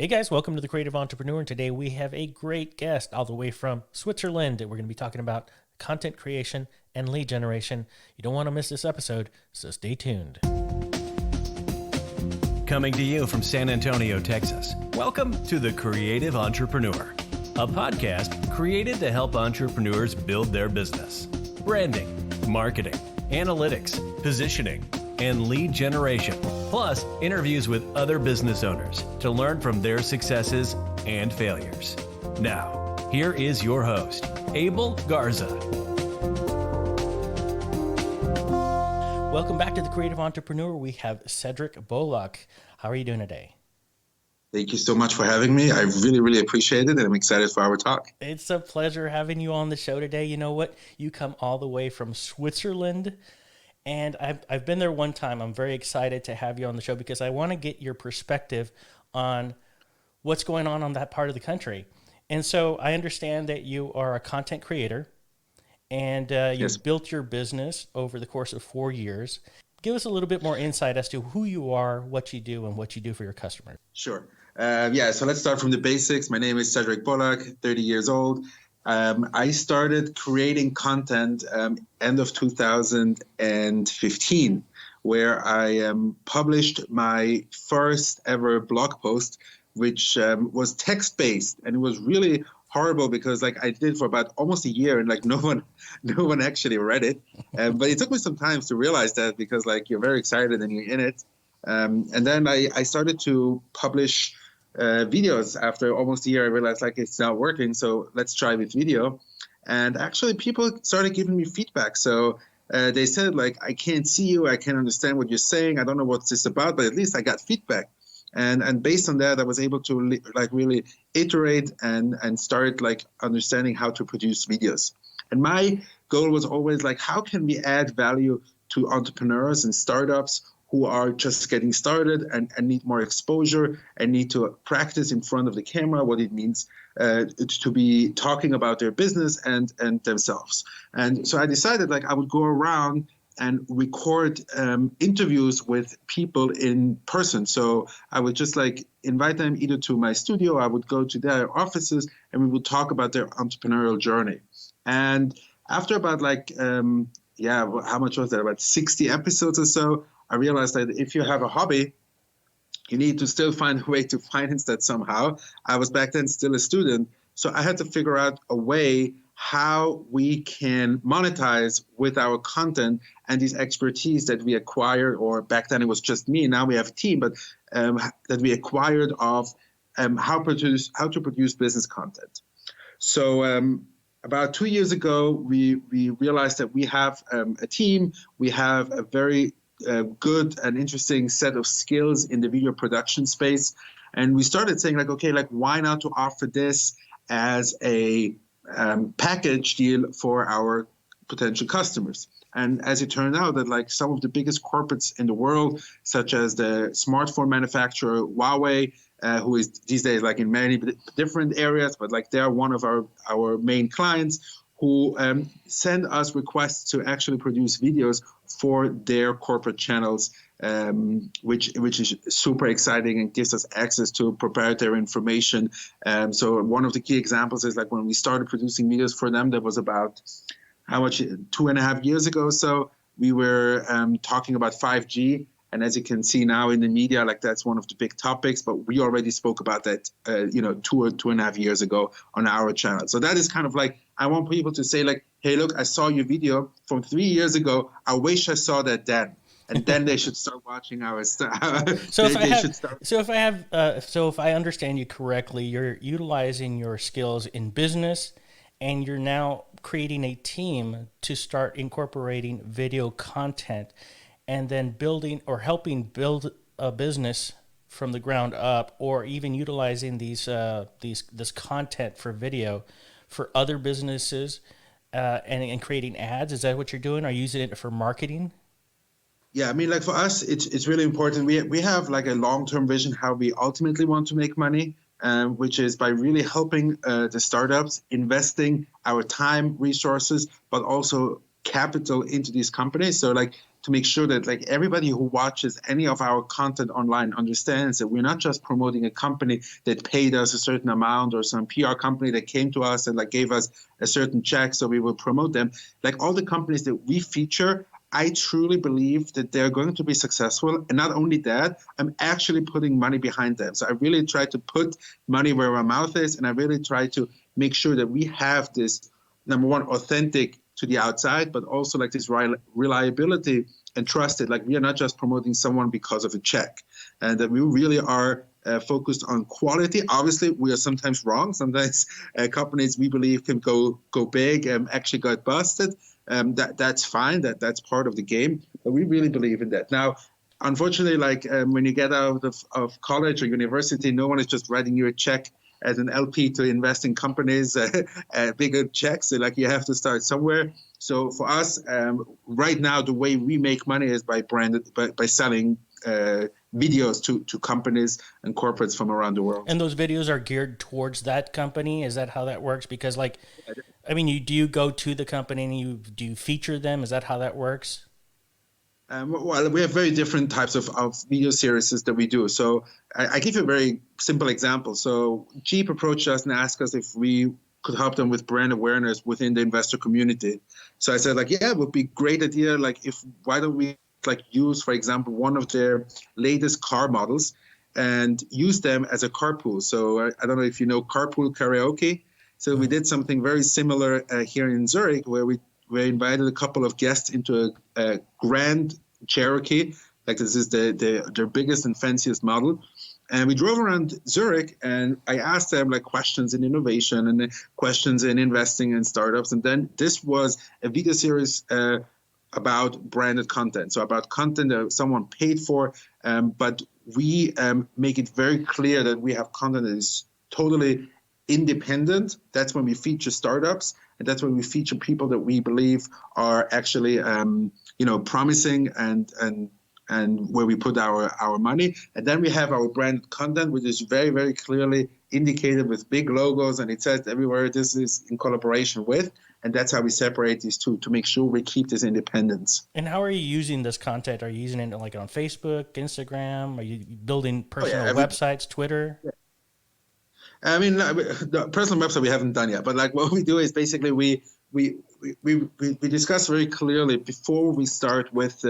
Hey guys, welcome to the Creative Entrepreneur. And today we have a great guest all the way from Switzerland. We're going to be talking about content creation and lead generation. You don't want to miss this episode, so stay tuned. Coming to you from San Antonio, Texas. Welcome to the Creative Entrepreneur, a podcast created to help entrepreneurs build their business. Branding, marketing, analytics, positioning, and lead generation, plus interviews with other business owners to learn from their successes and failures. Now, here is your host, Abel Garza. Welcome back to the Creative Entrepreneur. We have Cedric Bollag. How are you doing today? Thank you so much for having me. I really appreciate it, and I'm excited for our talk. It's a pleasure having you on the show today. You know what? You come all the way from Switzerland. And I've been there one time. I'm very excited to have you on the show because I want to get your perspective on what's going on that part of the country. And so I understand that you are a content creator and you've built your business over the course of 4 years. Give us a little bit more insight as to who you are, what you do, and what you do for your customers. Sure. So let's start from the basics. My name is Cedric Bollag, 30 years old. I started creating content end of 2015, where I published my first ever blog post, which was text-based, and it was really horrible because I did for about almost a year, and no one actually read it. But it took me some time to realize that because you're very excited and you're in it. And then I started to publish videos. After almost a year, I realized it's not working, so let's try with video. And actually people started giving me feedback. So they said I can't see you, I can't understand what you're saying, I don't know what's this about, but at least I got feedback. And based on that, I was able to really iterate and start understanding how to produce videos. And my goal was always how can we add value to entrepreneurs and startups who are just getting started and need more exposure and need to practice in front of the camera what it means to be talking about their business and themselves. And so I decided I would go around and record interviews with people in person. So I would just invite them either to my studio, I would go to their offices, and we would talk about their entrepreneurial journey. And after about how much was that? About 60 episodes or so, I realized that if you have a hobby, you need to still find a way to finance that somehow. I was back then still a student, so I had to figure out a way how we can monetize with our content and this expertise that we acquired, or back then it was just me, now we have a team, but that we acquired of how to produce business content. So about 2 years ago, we realized that we have a team, we have a very good and interesting set of skills in the video production space. And we started saying why not to offer this as a package deal for our potential customers. And as it turned out that some of the biggest corporates in the world, such as the smartphone manufacturer Huawei, who is these days in many different areas, but they are one of our main clients, who send us requests to actually produce videos for their corporate channels, which is super exciting and gives us access to proprietary information. So one of the key examples is when we started producing videos for them, that was about 2.5 years ago. So we were talking about 5G. And as you can see now in the media, that's one of the big topics, but we already spoke about that, 2.5 years ago on our channel. So that is kind of I want people to say hey, look, I saw your video from 3 years ago. I wish I saw that then. And then they should start watching our stuff. So if I understand you correctly, you're utilizing your skills in business, and you're now creating a team to start incorporating video content, and then building or helping build a business from the ground up, or even utilizing this content for video for other businesses and creating ads. Is that what you're doing? Are you using it for marketing? Yeah, I mean, for us, it's really important. We have a long-term vision how we ultimately want to make money, which is by really helping the startups, investing our time, resources, but also capital into these companies. So to make sure that like everybody who watches any of our content online understands that we're not just promoting a company that paid us a certain amount or some PR company that came to us and like gave us a certain check so we will promote them. Like all the companies that we feature, I truly believe that they're going to be successful. And not only that, I'm actually putting money behind them. So I really try to put money where our mouth is, and I really try to make sure that we have this, number one, authentic to the outside, but also like this reliability and trusted. Like we are not just promoting someone because of a check, and that we really are focused on quality. Obviously, we are sometimes wrong. Sometimes companies we believe can go big actually got busted. That's fine. That's part of the game. But we really believe in that. Now, unfortunately, like when you get out of college or university, no one is just writing you a check as an LP to invest in companies, bigger checks. So like you have to start somewhere. So for us, right now, the way we make money is by selling videos to companies and corporates from around the world. And those videos are geared towards that company? Is that how that works? Because like, I mean, do you go to the company and do you feature them? Is that how that works? Well, we have very different types of video series that we do. So I give you a very simple example. So Jeep approached us and asked us if we could help them with brand awareness within the investor community. So I said, like, yeah, it would be a great idea. Like, why don't we like use, for example, one of their latest car models and use them as a carpool. So I don't know if you know carpool karaoke. So we did something very similar here in Zurich, where we invited a couple of guests into a Grand Cherokee. Like this is their biggest and fanciest model. And we drove around Zurich, and I asked them like questions in innovation and questions in investing and startups. And then this was a video series about branded content. So about content that someone paid for, but we make it very clear that we have content that is totally independent. That's when we feature startups, and that's when we feature people that we believe are actually, promising and where we put our money. And then we have our branded content, which is very, very clearly indicated with big logos, and it says everywhere this is in collaboration with. And that's how we separate these two to make sure we keep this independence. And how are you using this content? Are you using it like on Facebook, Instagram? Are you building personal websites, Twitter? Yeah. I mean, the personal website we haven't done yet, but like what we do is basically we discuss very clearly before we start with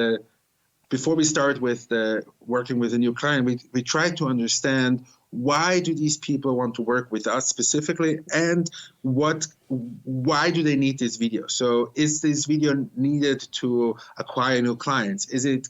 working with a new client. We try to understand why do these people want to work with us specifically, and why do they need this video? So is this video needed to acquire new clients? Is it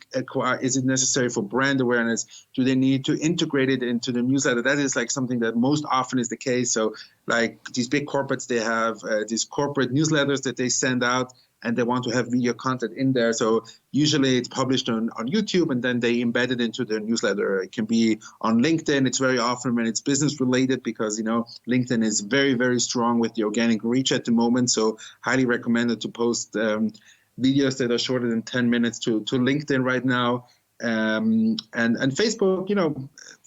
necessary for brand awareness? Do they need to integrate it into the newsletter? That is like something that most often is the case. So like these big corporates, they have these corporate newsletters that they send out, and they want to have video content in there. So usually it's published on YouTube, and then they embed it into their newsletter. It can be on LinkedIn. It's very often when it's business related, because, LinkedIn is very, very strong with the organic reach at the moment. So highly recommended to post videos that are shorter than 10 minutes to LinkedIn right now. And Facebook,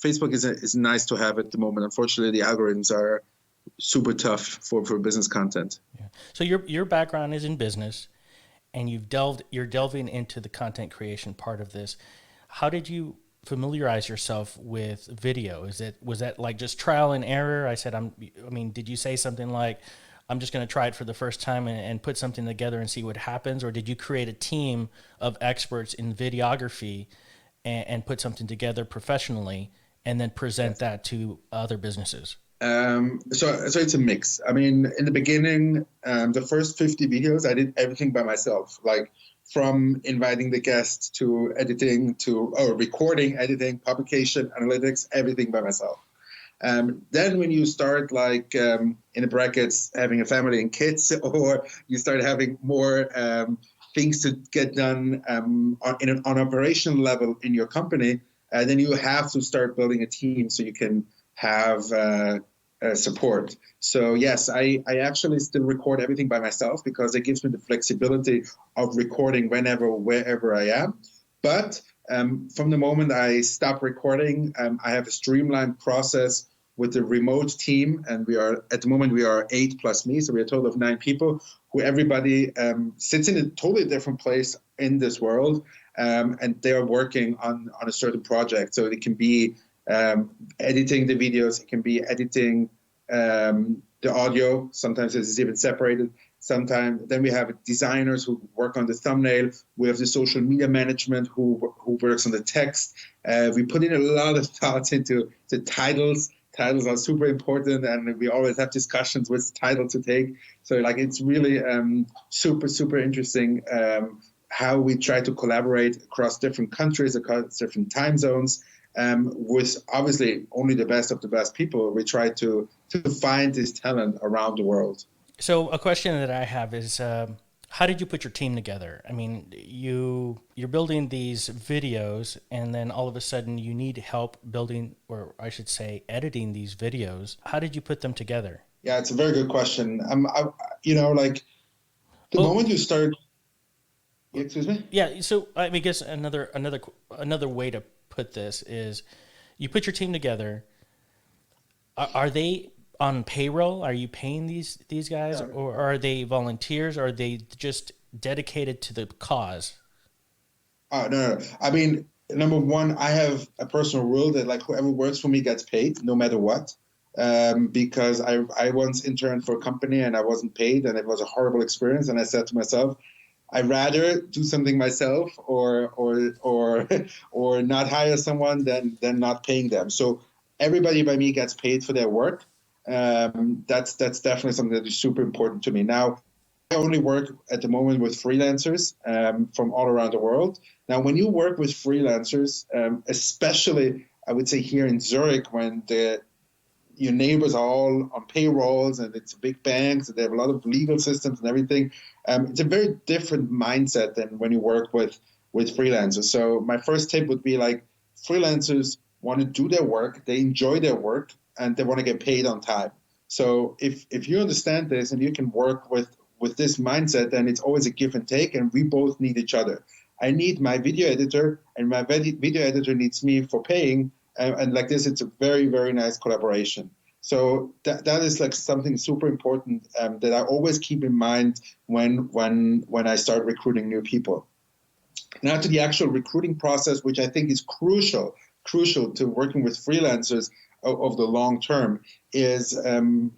Facebook is nice to have at the moment. Unfortunately, the algorithms are super tough for business content. Yeah. So your background is in business, and you're delving into the content creation part of this. How did you familiarize yourself with video? Was that like just trial and error? Did you say something like, I'm just going to try it for the first time and put something together and see what happens? Or did you create a team of experts in videography and put something together professionally and then present that to other businesses? So it's a mix. I mean, in the beginning, the first 50 videos, I did everything by myself, like from inviting the guests to editing to recording, editing, publication, analytics, everything by myself. Then when you start like in the brackets, having a family and kids, or you start having more things to get done on an operational level in your company, then you have to start building a team so you can have support. So yes, I actually still record everything by myself because it gives me the flexibility of recording wherever I am. But from the moment I stop recording, I have a streamlined process with the remote team, and at the moment we are 8 plus me, so we're a total of 9 people, who everybody sits in a totally different place in this world. and they're working on a certain project. So it can be editing the videos, it can be editing the audio. Sometimes it's even separated. Sometimes then we have designers who work on the thumbnail. We have the social media management who works on the text. We put in a lot of thoughts into the titles. Titles are super important, and we always have discussions which title to take. So like it's really super interesting how we try to collaborate across different countries, across different time zones. With obviously only the best of the best people, we try to find this talent around the world. So a question that I have is, how did you put your team together? I mean, you're building these videos, and then all of a sudden you need help building, or I should say, editing these videos. How did you put them together? Yeah, it's a very good question. Like the moment you start. Excuse me. Yeah. So I mean, I guess another way to put this is, you put your team together. Are they on payroll? Are you paying these guys, or are they volunteers? Or are they just dedicated to the cause? No. I mean, number one, I have a personal rule that like whoever works for me gets paid no matter what. Because I once interned for a company and I wasn't paid, and it was a horrible experience. And I said to myself, I'd rather do something myself or or not hire someone than not paying them. So everybody by me gets paid for their work. That's definitely something that is super important to me. Now, I only work at the moment with freelancers from all around the world. Now, when you work with freelancers, especially I would say here in Zurich, when your neighbors are all on payrolls and it's big banks and they have a lot of legal systems and everything, it's a very different mindset than when you work with freelancers. So my first tip would be like, freelancers want to do their work, they enjoy their work, and they want to get paid on time. So if you understand this and you can work with this mindset, then it's always a give and take, and we both need each other. I need my video editor, and my video editor needs me for paying, and like this, it's a very, very nice collaboration. So that is like something super important that I always keep in mind when I start recruiting new people. Now to the actual recruiting process, which I think is crucial to working with freelancers of the long term, is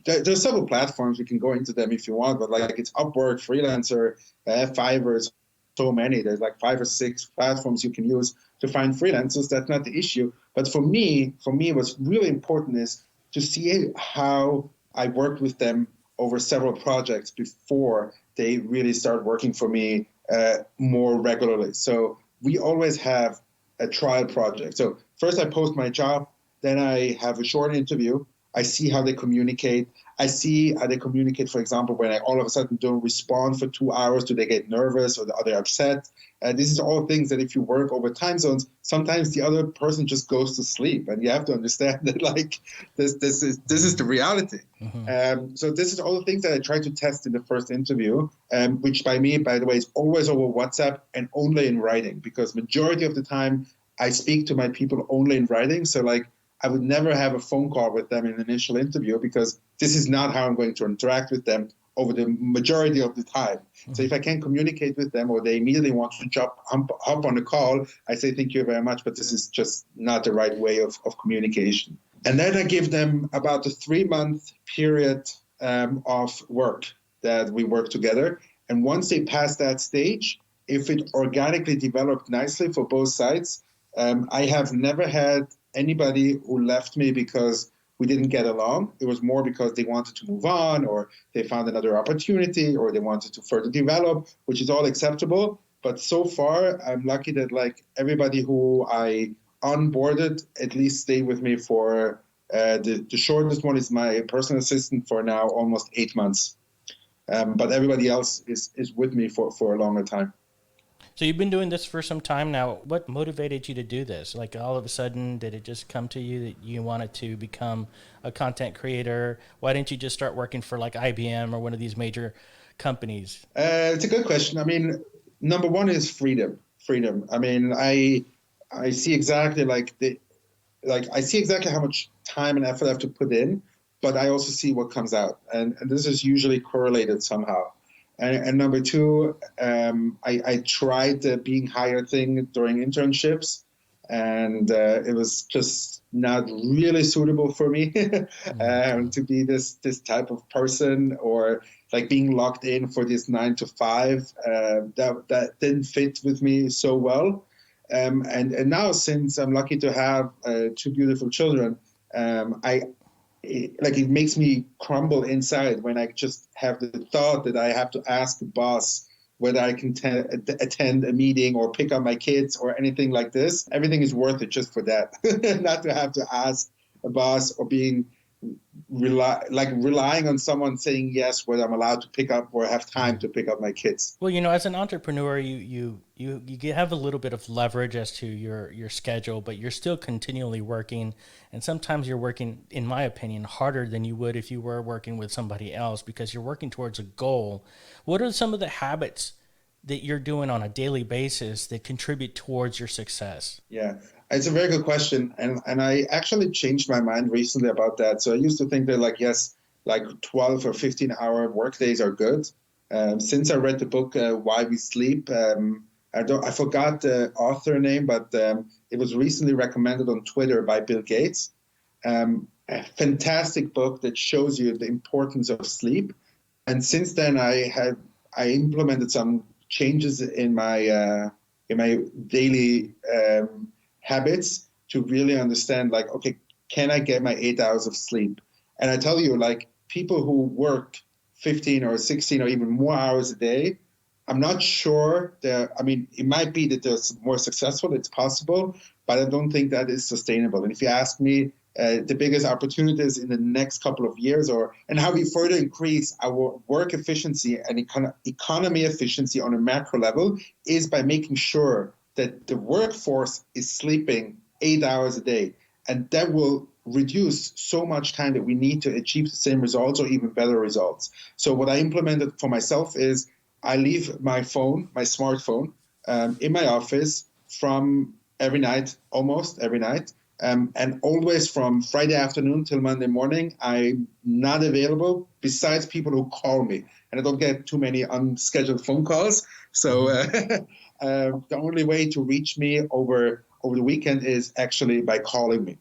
there's several platforms. We can go into them if you want, but like it's Upwork, Freelancer, Fiverr, so many. There's like 5 or 6 platforms you can use to find freelancers. That's not the issue. But for me, what's really important is to see how I worked with them over several projects before they really start working for me more regularly. So we always have a trial project. So first I post my job, then I have a short interview. I see how they communicate. I see how they communicate, for example, when I all of a sudden don't respond for 2 hours, do they get nervous or are they upset? This is all things that if you work over time zones, sometimes the other person just goes to sleep, and you have to understand that like this is the reality. Mm-hmm. So this is all the things that I try to test in the first interview, which by the way, is always over WhatsApp and only in writing, because majority of the time I speak to my people only in writing. So like I would never have a phone call with them in an initial interview, because this is not how I'm going to interact with them over the majority of the time. Mm-hmm. So if I can't communicate with them, or they immediately want to hop on the call, I say, thank you very much, but this is just not the right way of communication. And then I give them about a 3-month period of work that we work together. And once they pass that stage, if it organically developed nicely for both sides, I have never had anybody who left me because we didn't get along. It was more because they wanted to move on, or they found another opportunity, or they wanted to further develop, which is all acceptable. But so far, I'm lucky that like everybody who I onboarded at least stayed with me for the shortest one is my personal assistant for now almost 8 months. But everybody else is with me for a longer time. So you've been doing this for some time now. What motivated you to do this? Like all of a sudden, did it just come to you that you wanted to become a content creator? Why didn't you just start working for like IBM or one of these major companies? It's a good question. I mean, number one is freedom. I mean, I see exactly I see exactly how much time and effort I have to put in, but I also see what comes out, and this is usually correlated somehow. And number two, I tried the being hired thing during internships, and it was just not really suitable for me to be this type of person, or like being locked in for this 9 to 5. That didn't fit with me so well. And now, since I'm lucky to have 2 beautiful children, it makes me crumble inside when I just have the thought that I have to ask the boss whether I can attend a meeting or pick up my kids or anything like this. Everything is worth it just for that. Not to have to ask a boss, or being relying on someone saying yes whether I'm allowed to pick up or have time to pick up my kids. Well, as an entrepreneur, you have a little bit of leverage as to your schedule, but you're still continually working, and sometimes you're working, in my opinion, harder than you would if you were working with somebody else, because you're working towards a goal. What are some of the habits that you're doing on a daily basis that contribute towards your success? Yeah, it's a very good question. And I actually changed my mind recently about that. So I used to think that, yes, 12 or 15-hour work days are good. Since I read the book, Why We Sleep, I forgot the author name, but it was recently recommended on Twitter by Bill Gates. A fantastic book that shows you the importance of sleep. And since then, I implemented some changes in my daily habits to really understand, okay, can I get my 8 hours of sleep? And I tell you, people who work 15 or 16 or even more hours a day, I'm not sure it might be that they're more successful. It's possible, but I don't think that is sustainable. And if you ask me, the biggest opportunities in the next couple of years, and how we further increase our work efficiency and economy efficiency on a macro level, is by making sure that the workforce is sleeping 8 hours a day. And that will reduce so much time that we need to achieve the same results or even better results. So what I implemented for myself is I leave my phone, my smartphone, in my office from almost every night. And always from Friday afternoon till Monday morning, I'm not available, besides people who call me. And I don't get too many unscheduled phone calls. So the only way to reach me over the weekend is actually by calling me.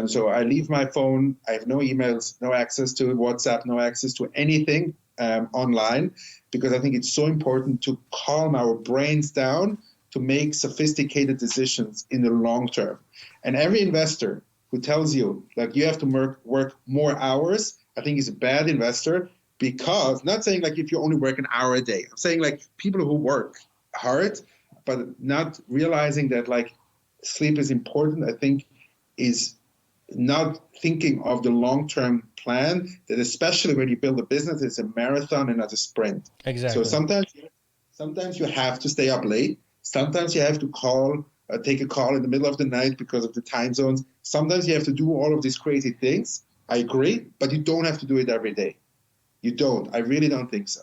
So I leave my phone. I have no emails, no access to WhatsApp, no access to anything online, because I think it's so important to calm our brains down to make sophisticated decisions in the long term. And every investor who tells you you have to work more hours, I think is a bad investor, because, not saying if you only work an hour a day, I'm saying people who work hard, but not realizing that sleep is important, I think is not thinking of the long-term plan, that especially when you build a business, it's a marathon and not a sprint. Exactly. So sometimes you have to stay up late. Sometimes you have to take a call in the middle of the night because of the time zones. Sometimes you have to do all of these crazy things. I agree, but you don't have to do it every day. You don't. I really don't think so.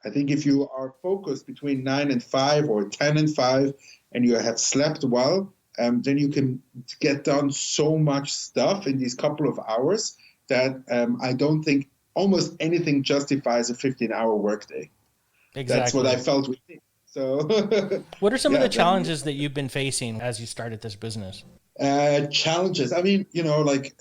I think if you are focused between 9 and 5 or 10 and 5, and you have slept well, then you can get done so much stuff in these couple of hours that I don't think almost anything justifies a 15-hour workday. Exactly. That's what I felt with it. So, what are some of the challenges that you've been facing as you started this business? Challenges.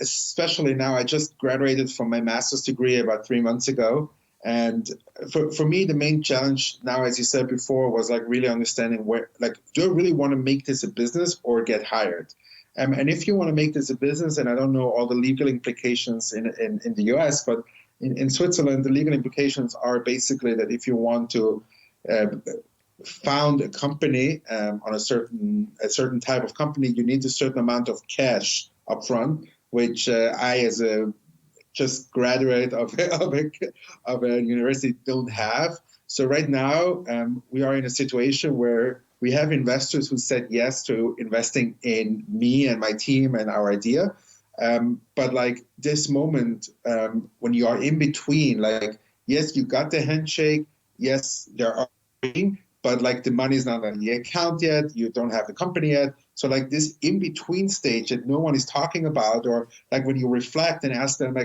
Especially now, I just graduated from my master's degree about 3 months ago. And for me, the main challenge now, as you said before, was really understanding where, do I really want to make this a business or get hired? And if you want to make this a business, and I don't know all the legal implications in the US, but in Switzerland, the legal implications are basically that if you want to found a company on a certain type of company, you need a certain amount of cash upfront, which I, as a just graduate of a university, don't have. So right now we are in a situation where we have investors who said yes to investing in me and my team and our idea. But this moment when you are in between, yes, you got the handshake, yes, there are, but the money is not on the account yet. You don't have the company yet. So this in-between stage that no one is talking about, or when you reflect and ask them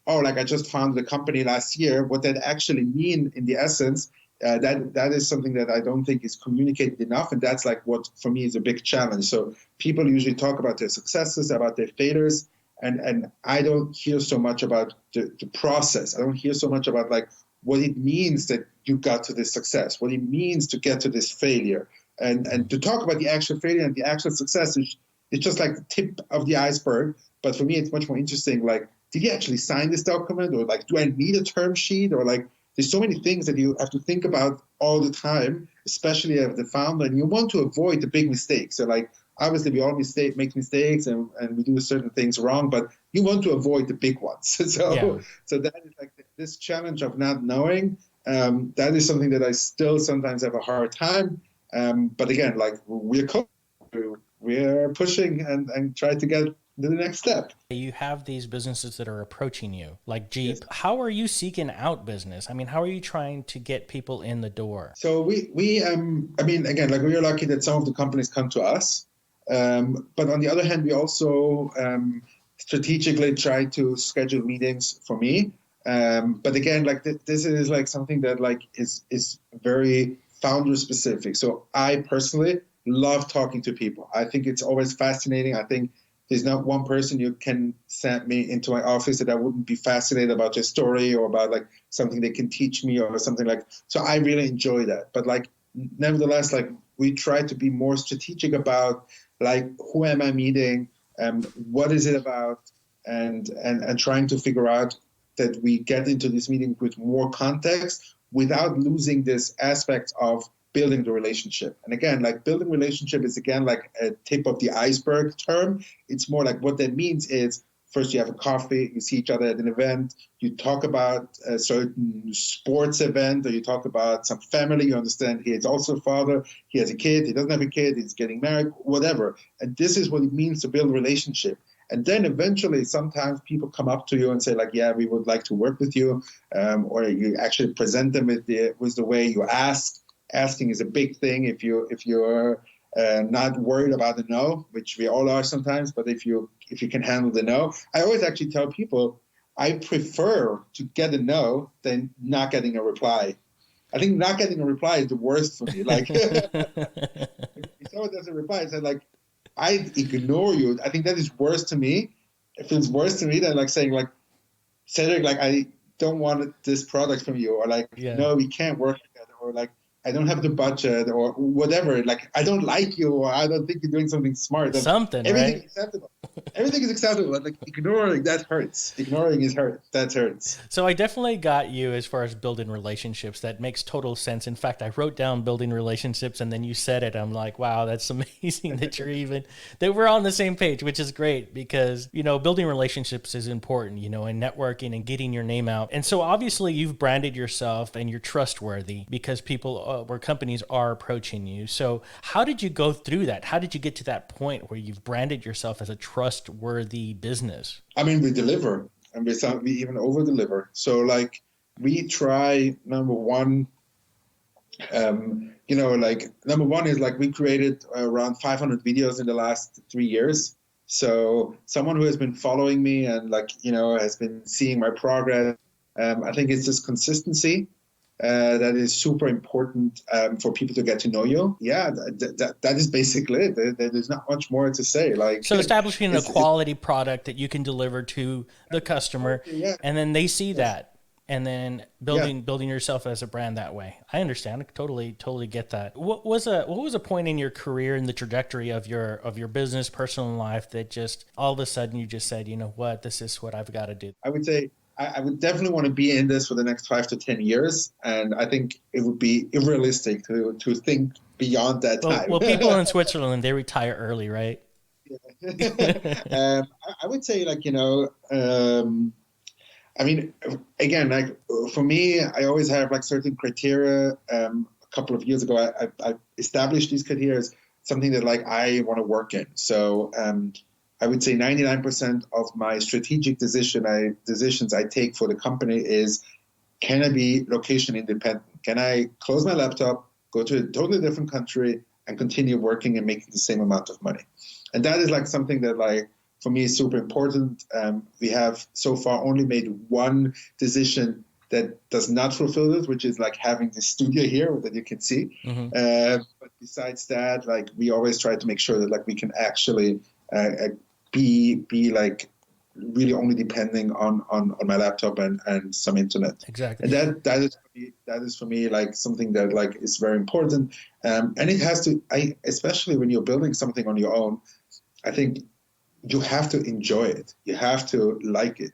I just founded a company last year, what that actually mean in the essence That is something that I don't think is communicated enough, and that's like what for me is a big challenge. So people usually talk about their successes, about their failures, and I don't hear so much about the process. I don't hear so much about like what it means that you got to this success, what it means to get to this failure, and to talk about the actual failure and the actual success is it's just like the tip of the iceberg. But for me, it's much more interesting. Like, did you actually sign this document, or like, do I need a term sheet, or like, there's so many things that you have to think about all the time, especially as the founder, and you want to avoid the big mistakes. So like, obviously we all make mistakes and we do certain things wrong, but you want to avoid the big ones. So that is like this challenge of not knowing. That is something that I still sometimes have a hard time. But again, like we're pushing and try to get to the next step. You have these businesses that are approaching you, like Jeep. Yes. How are you seeking out business? I mean, how are you trying to get people in the door? So we I mean, again, like we are lucky that some of the companies come to us. But on the other hand, we also strategically try to schedule meetings for me. But again, like this is like something that like is very founder specific. So I personally love talking to people. I think it's always fascinating. I think there's not one person you can send me into my office that I wouldn't be fascinated about their story or about like something they can teach me or something like. So I really enjoy that. But like nevertheless, like we try to be more strategic about like who am I meeting, what is it about, and trying to figure out that we get into this meeting with more context without losing this aspect of building the relationship. And again, like building relationship is again like a tip of the iceberg term. It's more like what that means is first you have a coffee, you see each other at an event, you talk about a certain sports event, or you talk about some family, you understand he is also a father, he has a kid, he doesn't have a kid, he's getting married, whatever. And this is what it means to build a relationship. And then eventually sometimes people come up to you and say like, yeah, we would like to work with you, or you actually present them with the way you ask. Asking is a big thing if you're not worried about the no, which we all are sometimes, but if you can handle the no. I always actually tell people I prefer to get a no than not getting a reply. I think not getting a reply is the worst for me. Like if someone doesn't reply, it's like I ignore you. I think that is worse to me. It feels worse to me than like saying like, Cedric, like I don't want this product from you, or like no, we can't work together, or like I don't have the budget or whatever. Like, I don't like you, or I don't think you're doing something smart. Something, everything right? Is acceptable. Everything is acceptable. Like, ignoring, that hurts. Ignoring is hurt. That hurts. So I definitely got you as far as building relationships. That makes total sense. In fact, I wrote down building relationships, and then you said it. I'm like, wow, that's amazing that we're on the same page, which is great because, building relationships is important, and networking and getting your name out. And so obviously you've branded yourself and you're trustworthy because people where companies are approaching you. So how did you go through that? How did you get to that point where you've branded yourself as a trustworthy business? I mean, we deliver, and we even over deliver. So like we try, number one is like we created around 500 videos in the last 3 years. So someone who has been following me and has been seeing my progress, I think it's just consistency. That is super important for people to get to know you. Yeah, that is basically it. There's not much more to say. So establishing a quality product that you can deliver to the customer, and then they see that, and then building yourself as a brand that way. I understand. I totally get that. What was a point in your career, in the trajectory of your business, personal life, that just all of a sudden you just said, you know what, this is what I've got to do? I would say I would definitely want to be in this for the next 5 to 10 years. And I think it would be unrealistic to think beyond that time. Well, people in Switzerland, they retire early, right? I would say I mean, again, like for me, I always have like certain criteria. A couple of years ago, I established these criteria as something that like I want to work in. So, I would say 99% of my strategic decisions I take for the company is, can I be location independent? Can I close my laptop, go to a totally different country, and continue working and making the same amount of money? And that is like something that like for me is super important. We have so far only made one decision that does not fulfill it, which is like having the studio here that you can see. But besides that, like we always try to make sure that like we can actually be like really only depending on my laptop and some internet. Exactly. And that is for me like something that like is very important. And it has to, especially when you're building something on your own, I think you have to enjoy it. You have to like it.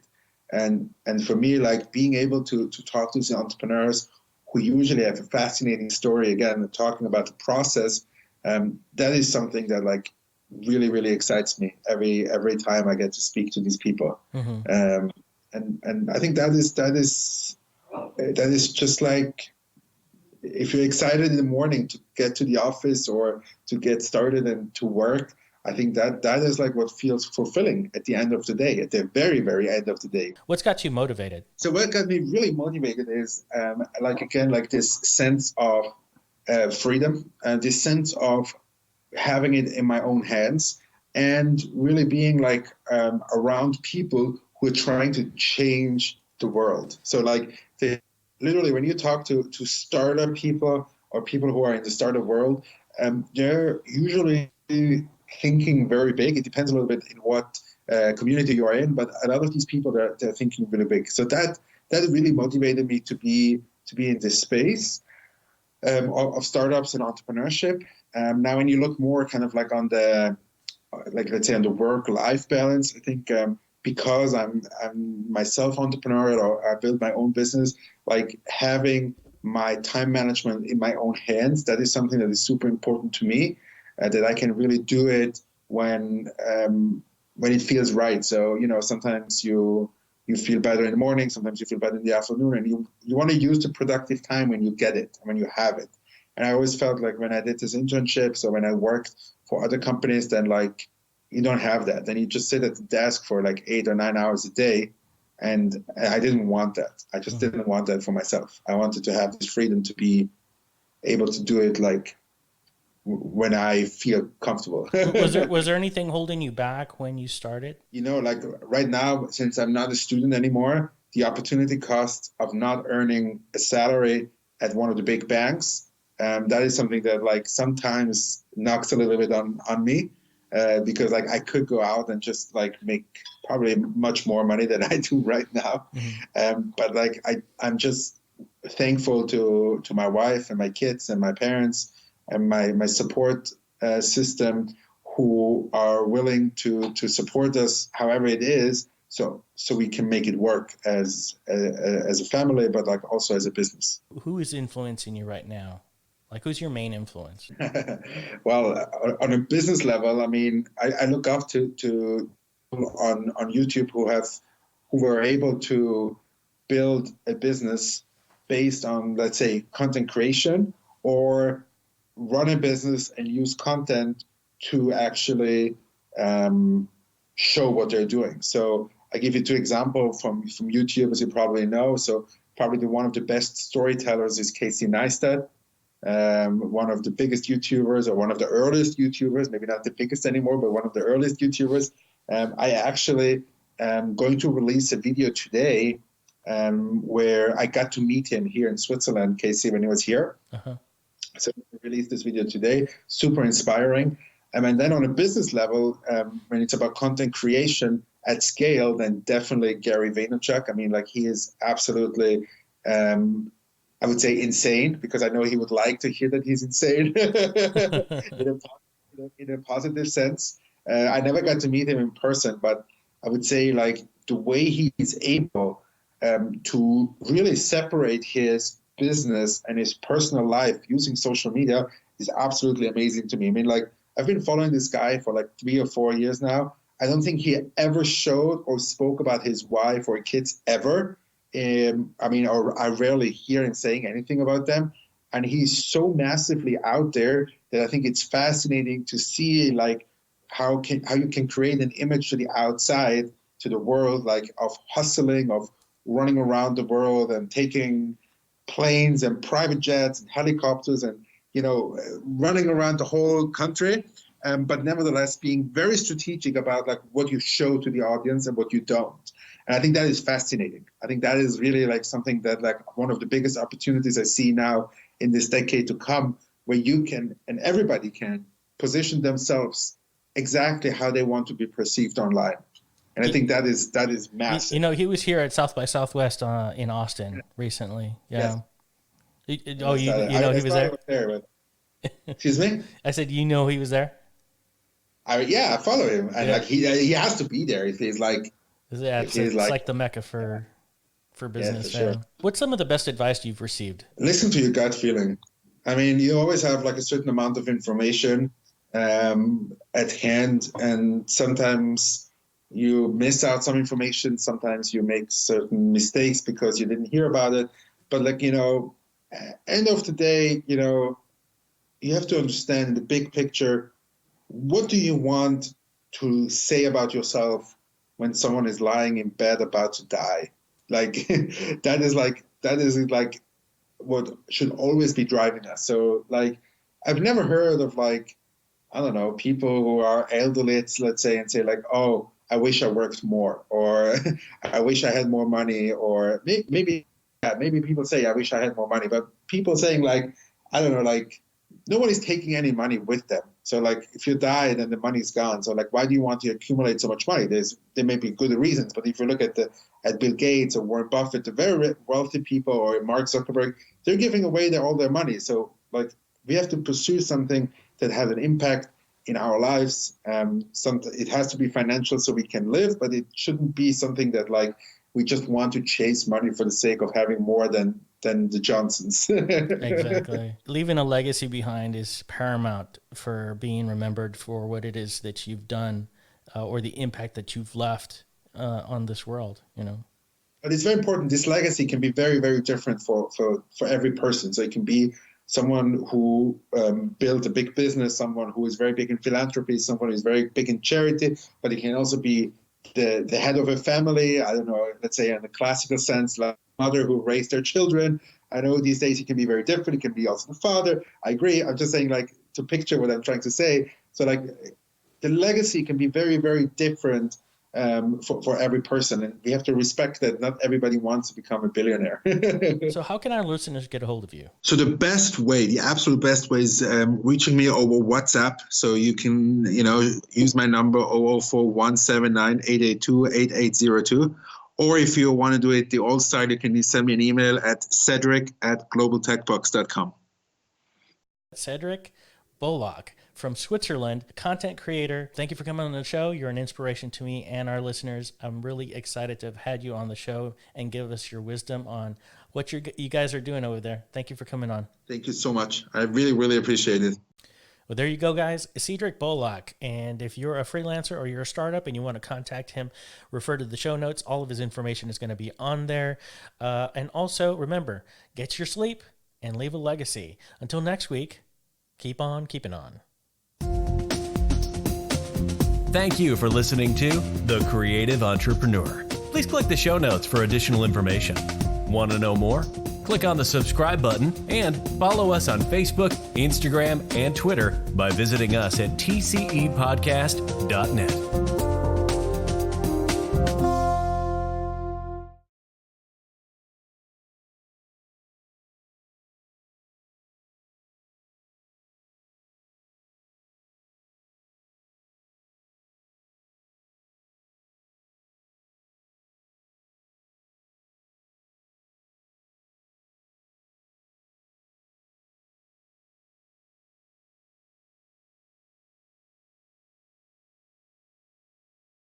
And for me, like being able to talk to the entrepreneurs who usually have a fascinating story, again, talking about the process, that is something that like really, really excites me every time I get to speak to these people. And I think that is just like, if you're excited in the morning to get to the office or to get started and to work, I think that is like what feels fulfilling at the end of the day, at the very, very end of the day. What's got you motivated? So what got me really motivated is like this sense of freedom and this sense of having it in my own hands and really being like around people who are trying to change the world. So like literally when you talk to startup people or people who are in the startup world, they're usually thinking very big. It depends a little bit in what community you are in, but a lot of these people they're thinking really big. So that really motivated me to be in this space of startups and entrepreneurship. Now, when you look more kind of like on the let's say on the work-life balance, I think because I'm myself entrepreneur or I build my own business, like having my time management in my own hands, that is something that is super important to me. That I can really do it when it feels right. So, sometimes you feel better in the morning, sometimes you feel better in the afternoon, and you want to use the productive time when you get it, when you have it. And I always felt like when I did this internship, so when I worked for other companies, then like you don't have that. Then you just sit at the desk for like 8 or 9 hours a day. And I didn't want that. I just didn't want that for myself. I wanted to have this freedom to be able to do it like when I feel comfortable. Was there anything holding you back when you started? Like right now, since I'm not a student anymore, the opportunity cost of not earning a salary at one of the big banks, that is something that like sometimes knocks a little bit on me, because like I could go out and just like make probably much more money than I do right now. But like I'm just thankful to my wife and my kids and my parents and my support system who are willing to support us however it is, so we can make it work as a family, but like also as a business. Who is influencing you right now? Like, who's your main influence? Well, on a business level, I mean, I look up to people on YouTube who were able to build a business based on, let's say, content creation, or run a business and use content to actually show what they're doing. So I give you 2 examples from YouTube, as you probably know. So probably one of the best storytellers is Casey Neistat, one of the biggest YouTubers, or one of the earliest YouTubers, maybe not the biggest anymore, but one of the earliest YouTubers. I actually am going to release a video today where I got to meet him here in Switzerland, Casey, when he was here. So we released this video today, super inspiring. And then on a business level, when it's about content creation at scale, then definitely Gary Vaynerchuk. I mean, like he is absolutely, I would say insane, because I know he would like to hear that he's insane in a positive sense. I never got to meet him in person, but I would say like the way he's able to really separate his business and his personal life using social media is absolutely amazing to me. I mean, like I've been following this guy for like 3 or 4 years now. I don't think he ever showed or spoke about his wife or kids ever. Or I rarely hear him saying anything about them. And he's so massively out there that I think it's fascinating to see like how you can create an image to the outside, to the world, like of hustling, of running around the world and taking planes and private jets and helicopters and, running around the whole country. But nevertheless being very strategic about like what you show to the audience and what you don't. And I think that is fascinating. I think that is really like something that like one of the biggest opportunities I see now in this decade to come, where you can, and everybody can, position themselves exactly how they want to be perceived online. And I think that is massive. You know, he was here at South by Southwest in Austin recently. Yeah. Yes. He was there? Excuse me? I said, you know, he was there? I follow him. And like he has to be there if he's like... it's like the Mecca for business. Yeah, for sure. What's some of the best advice you've received? Listen to your gut feeling. I mean, you always have like a certain amount of information at hand, and sometimes you miss out some information. Sometimes you make certain mistakes because you didn't hear about it. But like, you know, end of the day, you know, you have to understand the big picture. What do you want to say about yourself when someone is lying in bed about to die? Like that is like what should always be driving us. So like, I've never heard of like, I don't know, people who are elderly, let's say, and say like, oh, I wish I worked more, or I wish I had more money, or maybe people say I wish I had more money, but people saying like, I don't know, like nobody's taking any money with them. So like if you die, then the money's gone. So like, why do you want to accumulate so much money? There may be good reasons, but if you look at Bill Gates or Warren Buffett, the very wealthy people, or Mark Zuckerberg, they're giving away all their money. So like we have to pursue something that has an impact in our lives. It has to be financial so we can live, but it shouldn't be something that like we just want to chase money for the sake of having more than the Johnsons. Exactly. Leaving a legacy behind is paramount for being remembered for what it is that you've done or the impact that you've left on this world, you know. But it's very important. This legacy can be very, very different for every person. So it can be someone who built a big business, someone who is very big in philanthropy, someone who is very big in charity, but it can also be the head of a family, I don't know, let's say in the classical sense, like mother who raised their children. I know these days it can be very different. It can be also the father. I agree. I'm just saying like to picture what I'm trying to say. So like the legacy can be very, very different for every person. And we have to respect that not everybody wants to become a billionaire. So how can our listeners get a hold of you? So the absolute best way is reaching me over WhatsApp. So you can, use my number 004-179-882-8802. Or if you want to do it the old style, you can send me an email at cedric@globaltechbox.com. Cedric Bollag from Switzerland, content creator. Thank you for coming on the show. You're an inspiration to me and our listeners. I'm really excited to have had you on the show and give us your wisdom on what you guys are doing over there. Thank you for coming on. Thank you so much. I really, really appreciate it. Well, there you go, guys. Cedric Bollag. And if you're a freelancer or you're a startup and you want to contact him, refer to the show notes. All of his information is going to be on there. And also, remember, get your sleep and leave a legacy. Until next week, keep on keeping on. Thank you for listening to The Creative Entrepreneur. Please click the show notes for additional information. Want to know more? Click on the subscribe button and follow us on Facebook, Instagram, and Twitter by visiting us at tcepodcast.net.